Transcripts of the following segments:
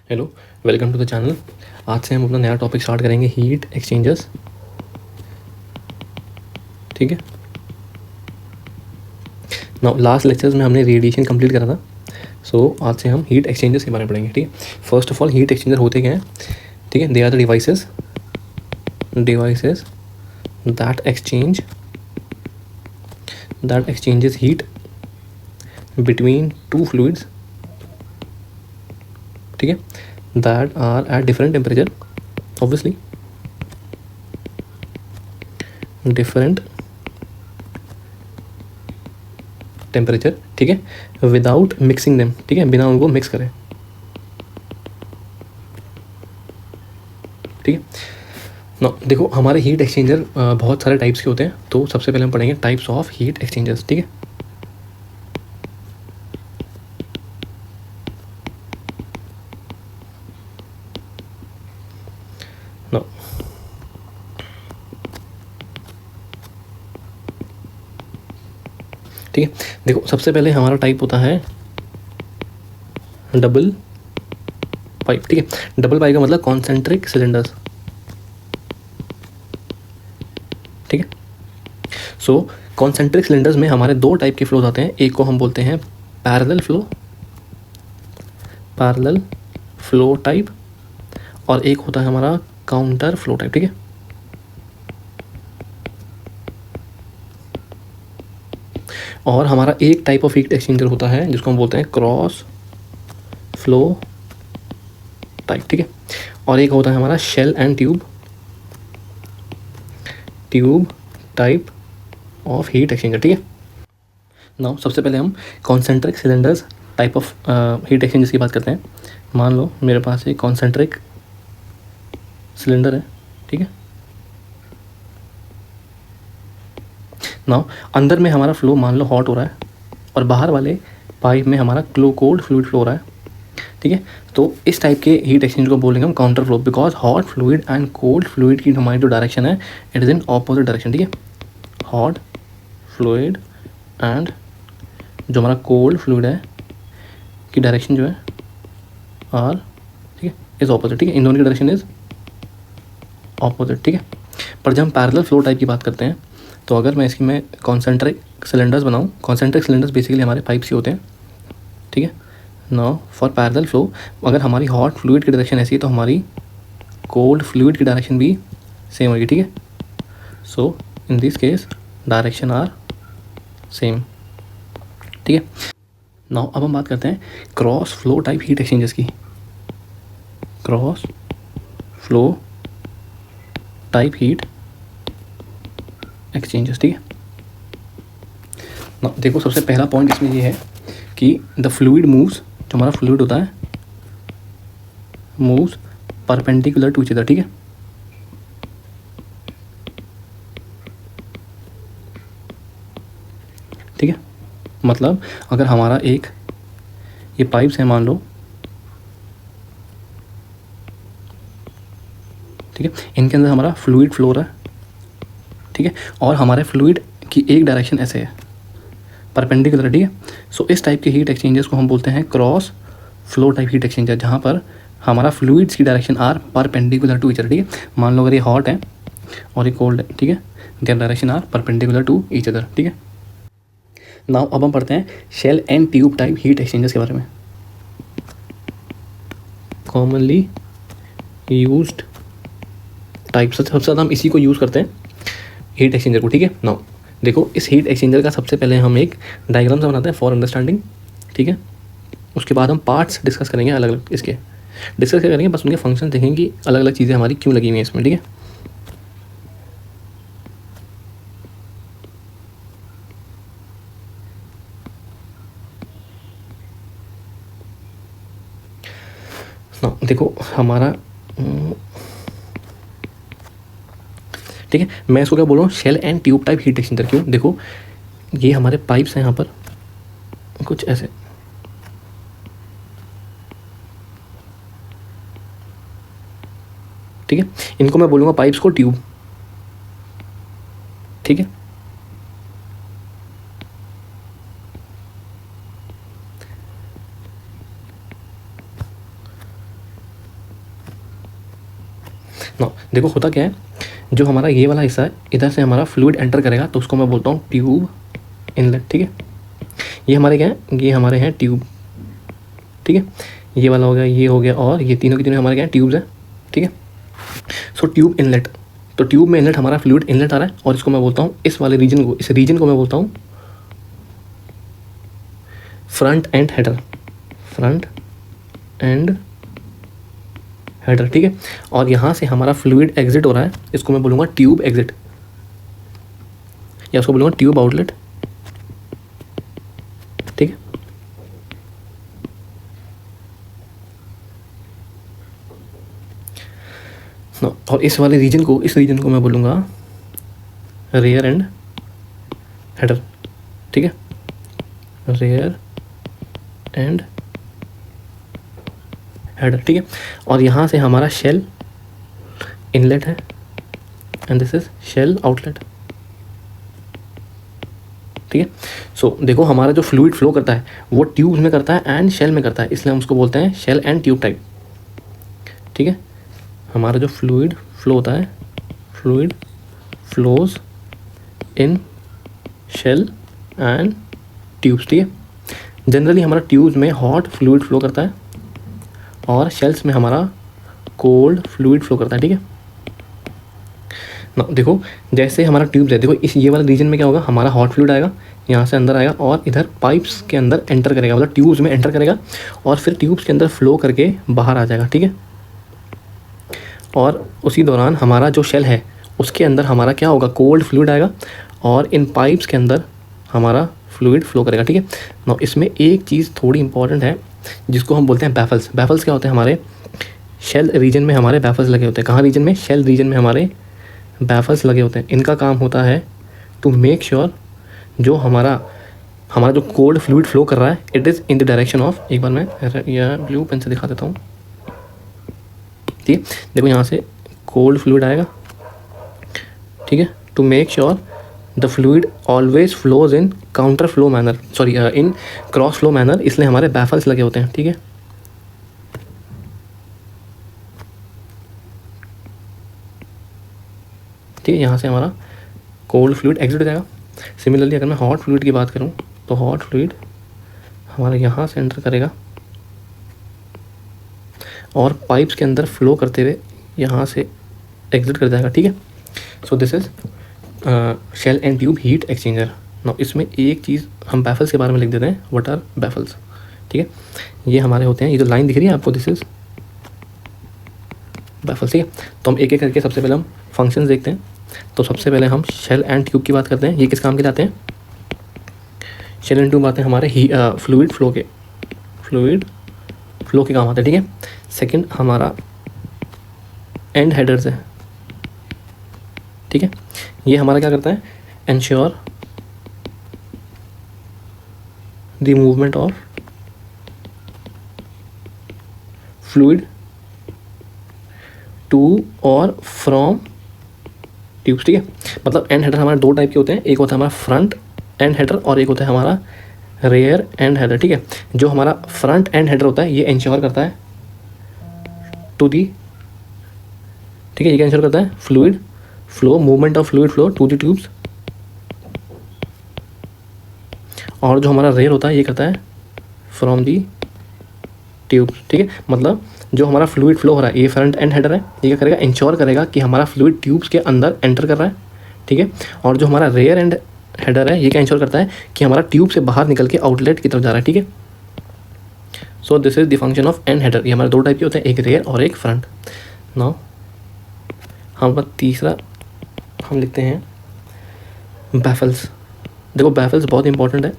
Hello, welcome to the channel. आज से हम अपना नया टॉपिक स्टार्ट करेंगे, हीट एक्सचेंजर्स। ठीक है ना। लास्ट लेक्चर्स में हमने रेडिएशन कंप्लीट करा था। आज से हम हीट एक्सचेंजर्स के बारे में पढ़ेंगे। ठीक है, first of all heat exchanger होते क्या हैं? ठीक है, they are the devices that exchanges heat between two fluids. ठीक है, that are at different temperature, obviously different temperature. ठीक है, विदाउट मिक्सिंग देम। ठीक है, बिना उनको मिक्स करें। ठीक है ना। देखो, हमारे हीट एक्सचेंजर बहुत सारे टाइप्स के होते हैं। तो सबसे पहले हम पढ़ेंगे टाइप्स ऑफ हीट एक्सचेंजर्स। ठीक है ना। ठीक है, देखो सबसे पहले हमारा टाइप होता है डबल पाइप। ठीक है, डबल पाइप का मतलब कॉन्सेंट्रिक सिलेंडर्स। ठीक है, सो कॉन्सेंट्रिक सिलेंडर्स में हमारे दो टाइप के फ्लोज आते हैं। एक को हम बोलते हैं पैरेलल फ्लो टाइप, और एक होता है हमारा काउंटर फ्लो टाइप। ठीक है, और हमारा एक टाइप ऑफ हीट एक्सचेंजर होता है जिसको हम बोलते हैं क्रॉस फ्लो टाइप। ठीक है, और एक होता है हमारा shell and tube type of heat exchanger. ठीक है नाउ, सबसे पहले हम concentric cylinders type of heat exchangers की बात करते हैं। मान लो मेरे पास एक कॉन्सेंट्रिक सिलेंडर है। ठीक है नाउ, अंदर में हमारा फ्लो मान लो हॉट हो रहा है, और बाहर वाले पाइप में हमारा कोल्ड फ्लूइड फ्लो हो रहा है। ठीक है, तो इस टाइप के हीट एक्सचेंज को बोलेंगे हम counter flow, because hot fluid and cold fluid की हमारी जो डायरेक्शन है, it is in opposite direction. ठीक है, हॉट फ्लूइड एंड जो हमारा कोल्ड फ्लूइड है की डायरेक्शन जो है आर, ठीक है, इज ऑपोजिट। ठीक है, इन दोनों की डायरेक्शन इज ऑपोजिट। ठीक है, पर जब हम पैरेलल फ्लो टाइप की बात करते हैं, तो अगर मैं इसकी कॉन्सेंट्रिक सिलेंडर्स बनाऊँ, कॉन्सेंट्रिक सिलेंडर्स बेसिकली हमारे पाइप्स ही होते हैं। ठीक है नाउ, फॉर पैरेलल फ्लो, अगर हमारी हॉट फ्लूइड की डायरेक्शन ऐसी है तो हमारी कोल्ड फ्लूइड की डायरेक्शन भी सेम होगी। ठीक है, so in this case direction are same. ठीक है नाउ, अब हम बात करते हैं cross flow type heat exchangers की। Cross flow type heat exchangers. ठीक है नाउ, देखो सबसे पहला पॉइंट इसमें ये है कि द फ्लूइड मूव्स, जो हमारा फ्लूइड होता है, moves perpendicular to each other. ठीक है, ठीक है, मतलब अगर हमारा एक ये पाइप्स है मान लो, ठीक है, इनके अंदर हमारा फ्लूइड फ्लो हो रहा है। ठीक है, और हमारे फ्लूइड की एक डायरेक्शन ऐसे है, परपेंडिकुलर। ठीक है, सो इस टाइप के हीट एक्सचेंजर्स को हम बोलते हैं cross flow type heat exchanger, जहाँ पर हमारा फ्लूइड्स की direction are perpendicular to each other. ठीक है, मान लो अगर ये हॉट है और ये कोल्ड है, ठीक है, their direction are perpendicular to each other. ठीक है नाउ, अब हम पढ़ते हैं shell and tube type heat exchangers के बारे में। कॉमनली यूज्ड टाइप, सबसे ज़्यादा हम इसी को यूज़ करते हैं, हीट एक्सचेंजर को। ठीक है नाउ, देखो इस हीट एक्सचेंजर का सबसे पहले हम एक डायग्राम से बनाते हैं फॉर अंडरस्टैंडिंग। ठीक है, उसके बाद हम पार्ट्स डिस्कस करेंगे, अलग अलग इसके डिस्कस करेंगे, बस उनके फंक्शन देखेंगे कि अलग अलग चीज़ें हमारी क्यों लगी हुई हैं इसमें। ठीक है नाउ, देखो हमारा ठीक है, मैं इसको क्या बोल रहा हूँ, shell and tube type heat exchanger. क्यों? देखो ये हमारे पाइप्स हैं यहाँ पर कुछ ऐसे, ठीक है, इनको मैं बोलूँगा पाइप्स को ट्यूब। ठीक है ना देखो होता क्या है, जो हमारा ये वाला हिस्सा है इधर से हमारा फ्लूइड एंटर करेगा तो उसको मैं बोलता हूँ ट्यूब इनलेट, ठीक है। ये हमारे क्या है, ये हमारे हैं ट्यूब, ठीक है। ये वाला हो गया, ये हो गया, और ये तीनों की तीनों हमारे क्या हैं, ट्यूब्स हैं, ठीक है। सो ट्यूब इनलेट, तो ट्यूब में इनलेट हमारा फ्लूइड इनलेट आ रहा है और इसको मैं बोलता हूँ, इस वाले रीजन को, इस रीजन को मैं बोलता हूँ front end header, front end header, ठीक है। और यहाँ से हमारा फ्लूइड एग्जिट हो रहा है, इसको मैं बोलूँगा ट्यूब एग्जिट, या उसको बोलूँगा ट्यूब आउटलेट, ठीक है। और इस वाले रीजन को, इस रीजन को मैं बोलूँगा रेयर एंड हेडर, ठीक है, रेयर एंड हेडर, ठीक है। और यहाँ से हमारा शेल इनलेट है and this is shell outlet, ठीक है। सो देखो हमारा जो फ्लूइड फ्लो करता है वो ट्यूब्स में करता है एंड शेल में करता है, इसलिए हम उसको बोलते हैं शेल एंड ट्यूब टाइप, ठीक है। हमारा जो फ्लूइड फ्लो होता है, fluid flows in shell and tubes, ठीक है। जनरली हमारा ट्यूब्स में हॉट फ्लूइड फ्लो करता है और शेल्स में हमारा कोल्ड फ्लूइड फ्लो करता है, ठीक है ना। देखो जैसे हमारा ट्यूब्स है, देखो इस ये वाला रीजन में क्या होगा, हमारा हॉट फ्लूइड आएगा, यहाँ से अंदर आएगा और इधर पाइप्स के अंदर एंटर करेगा, मतलब ट्यूब्स में एंटर करेगा और फिर ट्यूब्स के अंदर फ्लो करके बाहर आ जाएगा, ठीक है। और उसी दौरान हमारा जो शेल है उसके अंदर हमारा क्या होगा, कोल्ड फ्लूइड आएगा और इन पाइप्स के अंदर हमारा फ्लूइड फ्लो करेगा, ठीक है ना। इसमें एक चीज़ थोड़ी इंपॉर्टेंट है जिसको हम बोलते हैं बैफल्स। बैफल्स क्या होते हैं, हमारे शेल रीजन में हमारे बैफल्स लगे होते हैं। कहाँ रीजन में, शेल रीजन में हमारे बैफल्स लगे होते हैं। इनका काम होता है टू मेक श्योर जो हमारा जो कोल्ड फ्लूइड फ्लो कर रहा है it is in the direction of, एक बार मैं यह ब्लू पेन से दिखा देता हूँ, ठीक है। देखो यहाँ से कोल्ड फ्लूइड आएगा, ठीक है, to make sure the fluid always flows in counter flow manner, sorry in cross flow manner, इसलिए हमारे बैफल्स लगे होते हैं, ठीक है। ठीक है, यहाँ से हमारा कोल्ड फ्लूइड एग्जिट हो जाएगा। सिमिलरली अगर मैं हॉट फ्लूइड की बात करूँ तो हॉट फ्लूइड हमारा यहाँ से एंटर करेगा और पाइप्स के अंदर फ्लो करते हुए यहाँ से एग्जिट कर जाएगा, ठीक है। So this is shell and tube heat exchanger. Now इसमें एक चीज़ हम बैफल्स के बारे में लिख देते हैं, व्हाट आर बैफल्स, ठीक है। ये हमारे होते हैं, ये जो लाइन दिख रही है आपको दिस इज बैफल्स, ठीक है। तो हम एक एक करके सबसे पहले हम फंक्शंस देखते हैं। तो सबसे पहले हम शेल एंड ट्यूब की बात करते हैं। ये किस काम के आते हैं, शेल एंड ट्यूब आते हैं हमारे फ्लूइड फ्लो के काम आते हैं, ठीक है। सेकंड हमारा एंड हेडर्स है, ठीक है। ये हमारा क्या करता है, ensure the movement of fluid to और फ्रॉम ट्यूब्स, ठीक है। मतलब एंड हेडर हमारे दो टाइप के होते हैं, एक होता है हमारा फ्रंट एंड हेडर और एक होता है हमारा रेयर एंड हेडर, ठीक है। जो हमारा फ्रंट एंड हेडर होता है ये इंश्योर करता है टू दी, ठीक है, ये क्या इंश्योर करता है, fluid flow, movement of fluid flow to the tubes. और जो हमारा रेयर होता है ये करता है फ्रॉम दी ट्यूब्स, ठीक है। मतलब जो हमारा फ्लूइड फ्लो हो रहा है ये फ्रंट एंड हेडर है, ये क्या करेगा, इंश्योर करेगा कि हमारा फ्लूइड ट्यूब्स के अंदर एंटर कर रहा है, ठीक है। और जो हमारा रेयर एंड हेडर है ये क्या इंश्योर करता है कि हमारा ट्यूब से बाहर निकल के आउटलेट की तरफ जा रहा है, ठीक है। So this is the function of and header. ये हमारे दो टाइप के होते हैं, एक रेयर और एक फ्रंट। नाउ हम तीसरा हम लिखते हैं बैफल्स। देखो बैफल्स बहुत इंपॉर्टेंट है।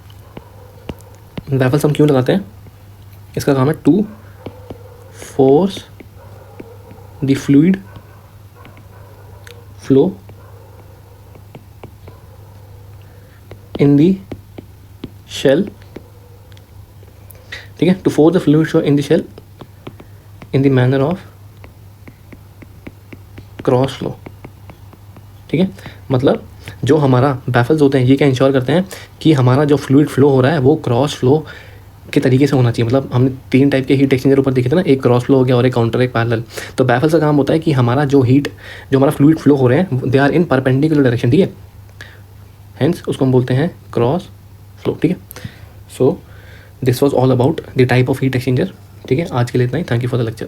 बैफल्स हम क्यों लगाते हैं, इसका काम है to force the fluid flow in the shell, ठीक है, to force the fluid flow in the shell in the manner of cross flow, ठीक है। मतलब जो हमारा बैफल्स होते हैं ये क्या इंश्योर करते हैं कि हमारा जो फ्लूइड फ्लो हो रहा है वो क्रॉस फ्लो के तरीके से होना चाहिए। मतलब हमने 3 टाइप के हीट एक्सचेंजर ऊपर देखे थे ना, एक क्रॉस फ्लो हो गया और एक काउंटर, एक पैरेलल। तो बैफल का काम होता है कि हमारा जो हमारा फ्लूइड फ्लो हो रहे हैं, they are in perpendicular direction, ठीक है। हेंस उसको हम बोलते हैं क्रॉस फ्लो, ठीक है। So this was all about the type of heat exchanger, ठीक है। आज के लिए इतना ही। Thank you for the lecture.